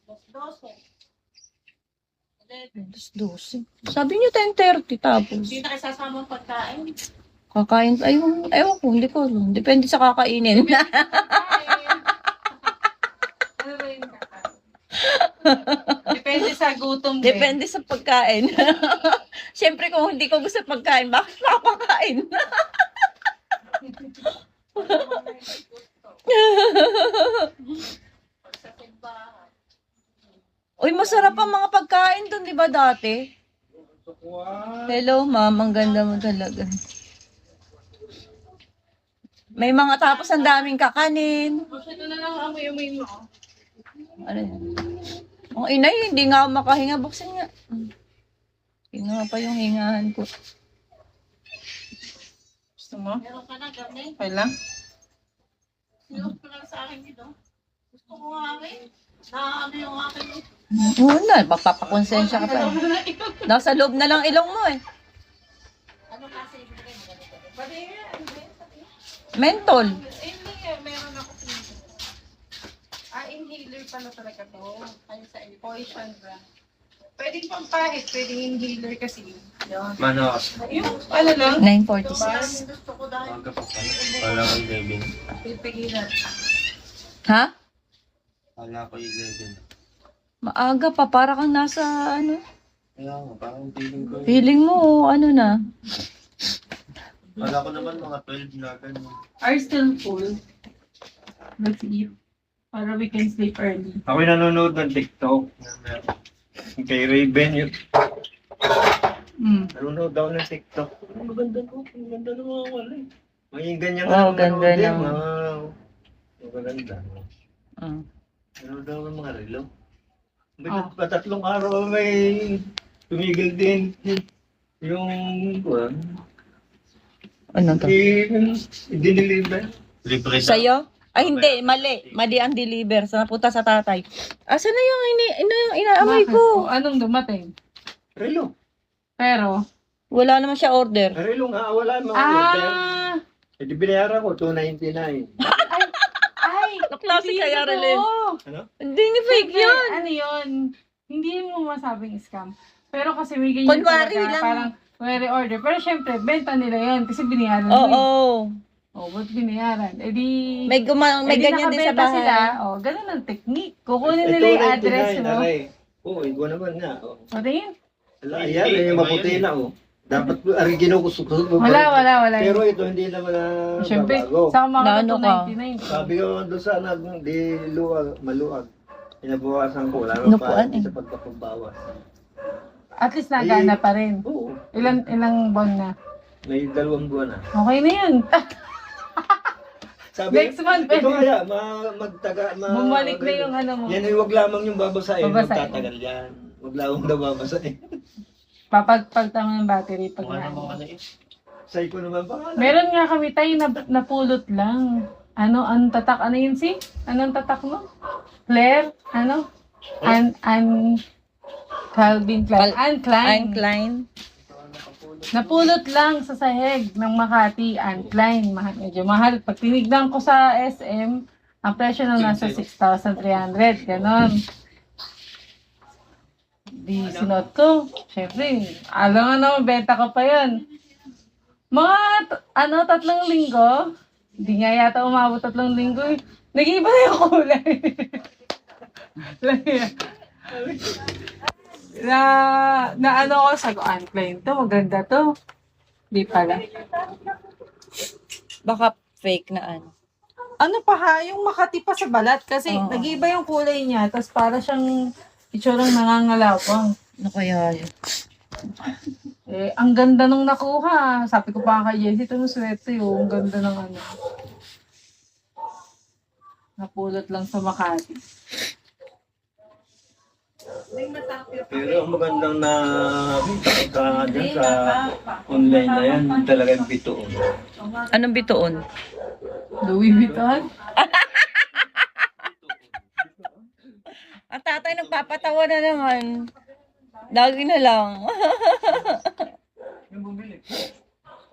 12. 12. Sabi niyo 10:30 tapos. Hindi na kayo sasama ang pagkain. Kakain, ayun, ewan ko, hindi ko alam. Depende sa kakainin. Ano ba yung kakain? Depende sa gutom din. Depende sa pagkain. Siyempre kung hindi ko gusto pagkain, bakit makakain? Sa timbahan. Uy, masarap ang mga pagkain doon, di ba dati? Hello, ma'am. Ang ganda mo talaga. May mga tapos ang daming kakanin. Ito na lang amoy-amoy mo. Ano yan? Ang inay, hindi nga ako makahinga. Buksan nga. Hinga pa yung hingahan ko. Gusto mo? Meron ka na, Garne. Okay lang? Sinus ko lang sa akin dito. Gusto ko nga akin. Na ano yung akin. Oo na, magpapakonsensya ka pa. Nasa loob na lang ilong mo eh. Ano kasi ibigay mo ganito? Pwede nga, ano ba yun? Mentol. Hindi meron ako dito. Inhaler pala talaga to. Ano sa poison brand. Pwedeng pampahit, pwedeng inhaler kasi. Yun. Manos. Yung ano lang. 9:46. Parang gusto ko dahil Aga pa pala. Kala ko 11. pipigilan. Ha? Kala ko 11. Maaga pa, para kang nasa ano. Kaya nga, parang feeling ko. Feeling mo, ano na. Kala ko naman mga 12 na ganun. Are still full. Let's eat. Para we can sleep early. Ako'y nanonood ng TikTok. Kay Raven yun. Nanonood daw ng TikTok. Ang ganda ko. Ang ganda ng mga wala eh. Maging ganyan Wow, ang ganda manood eh. naman. Wow. Maganda. Mm. Nanonood daw ng mga relo. May tatlong araw may tumigil din. Yung Ano to? i-deliver. Libre sa... Sa'yo? Ay, hindi. Mali. Mali ang deliver. Sa napunta sa tatay. Asa na yung inaamoy Bakit? ko? O, anong dumating? Relo. Pero, Wala naman siya order. Relo nga, wala mga order. ah! Eh, di binayaran ko, 299. Ay! Kaklase hindi kaya, totoo. Relin. Ano? Hindi ni fake Siyempre, yun. ano yun? Hindi mo masabing scam. Pero kasi may ganyan Kunwari talaga, lang. parang kunwari order. Pero syempre, benta nila yun kasi binayaran Oo. mo. Oh, ba't binayaran? Eh di, May ganyan din sa nakabenta bahay. sila. Oh, ganun ang technique. Kukunin nila yung address mo. Oo, iguan naman nga. Oh. O, tingin? Ala, ayan, yung maputi na, oh. Dapat origino ko susunod mo. Wala. Pero ito hindi naman na Syempre, babago. sa mga Naano ka? 299. Sabi ko doon sa di luwag, maluwag. Pinabawasan ko, wala naman Inupuan, pa sa pagkapagbawas. At least nagana pa rin. Oo, Ilang buwan na. may 2 buwan na. Okay na yun. Sabi, Next month, ito pwede. kaya, Bumalik na yung ano mo. Yan ay wag lamang yung babasahin, Babasahin. magtatagal yan. Wag lamang daw babasahin. Papagpagtama ng battery pag Mukha na. namang ano eh. Say ko naman pangalan. Meron nga kami tayo na napulot lang. Ano, ang tatak? Ano yun si? Anong tatak mo? Claire? Ano? Calvin Klein. Anne Klein. Anne Klein. Napulot lang sa sahig ng Makati. Anne Klein. Medyo mahal. Pag tinignan ko sa SM, ang presyo na nasa 6,300. Ganon. Di sinot ko. Siyempre, alam nga naman, benta ko pa yun. Mga, 3 linggo. Hindi nga yata umabot 3 linggo. Nag-iiba na yung kulay. na ano ko, sabi ko, Anne Klein to, maganda to. Di pala. Baka fake na ano. Ano pa ha, yung Makati pa sa balat kasi Oo. nag-iiba yung kulay niya, tapos para siyang itsurang nangangalawang. Ano kaya yun? Eh, ang ganda nung nakuha. Sabi ko pa kay Jessie, ito yung swerte yun. Ang ganda ng ano. Napulot lang sa Makati. Pero ang magandang na ka dyan sa online na yan, talagang bitoon. Anong bitoon? Louis Vuitton? Ang tatay nagpapatawa na naman. Lagi na lang. Yung bumili.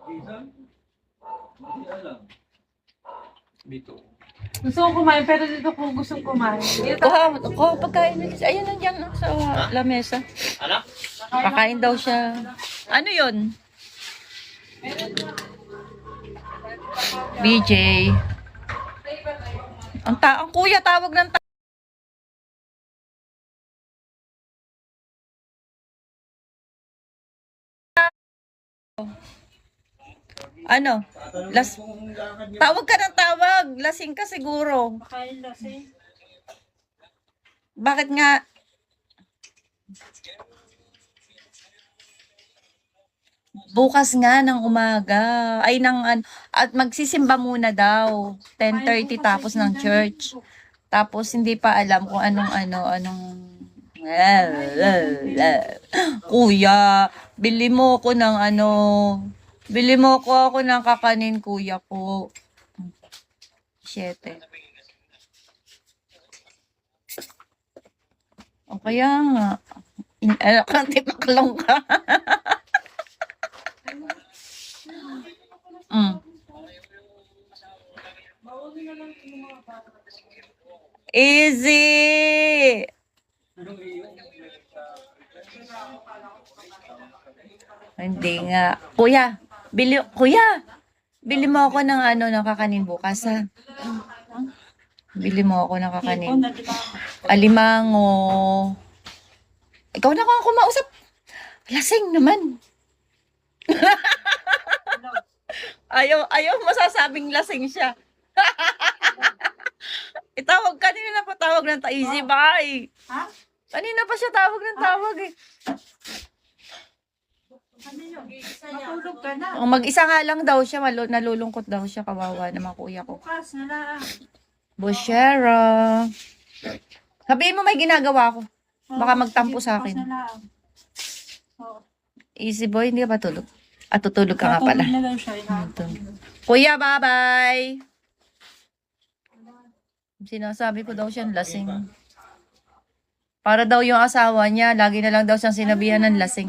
Isa? Hindi alam. Bitoon. Gusto kong kumain, pero dito ko gusto kumain. Dito, Kuha pagkain ni Lisa. Ayun, nandiyan sa lamesa. Ano? Kakain daw siya. Ano yun? BJ. Ang kuya tawag ng ano? Tawag ka ng tawag. Lasing ka siguro. Bakit nga? Bukas nga ng umaga. Ay, at magsisimba muna daw. 10:30 tapos ng church. Tapos hindi pa alam kung anong Kuya, bili mo ko ng bili mo ko ako ng kakanin, kuya ko. 7. O kaya nga. Timaklong ka. Easy! Hindi nga. Kuya, bili mo ako ng ng kakanin bukas, ha? Bili mo ako ng kakanin. Alimango. Ikaw na ako kumausap. Lasing naman. ayaw masasabing lasing siya. Itawag kanina na patawag ng easy bye. Ha? Kanina pa siya tawag ng tawag eh. Matulog ka na. Mag-isa nga lang daw siya, nalulungkot daw siya, kawawa naman kuya ko. Bukas na lang. Bushera. Sabihin mo may ginagawa ko. Baka magtampo sa akin. Bukas na lang. Easy boy, hindi ka pa tulog. At tutulog ka nga pala. Matulog na lang siya. Kuya, bye-bye! Sinasabi ko daw siyang lasing. Para daw yung asawa niya, lagi na lang daw siyang sinabihan ng lasing.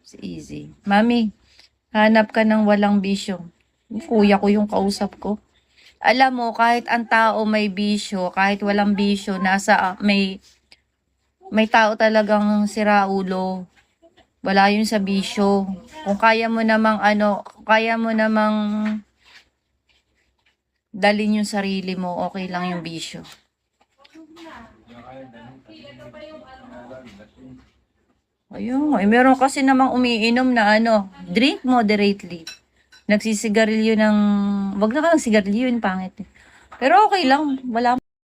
Si Easy. Mami, hanap ka ng walang bisyo. Kuya ko yung kausap ko. Alam mo, kahit ang tao may bisyo, kahit walang bisyo, may tao talagang siraulo. Wala yun sa bisyo. Kung kaya mo namang dalin yung sarili mo, okay lang yung bisyo. Ayun, meron kasi namang umiinom na drink moderately. Nagsisigarilyo wag na ka ng sigarilyo, yun pangit. Pero okay lang, wala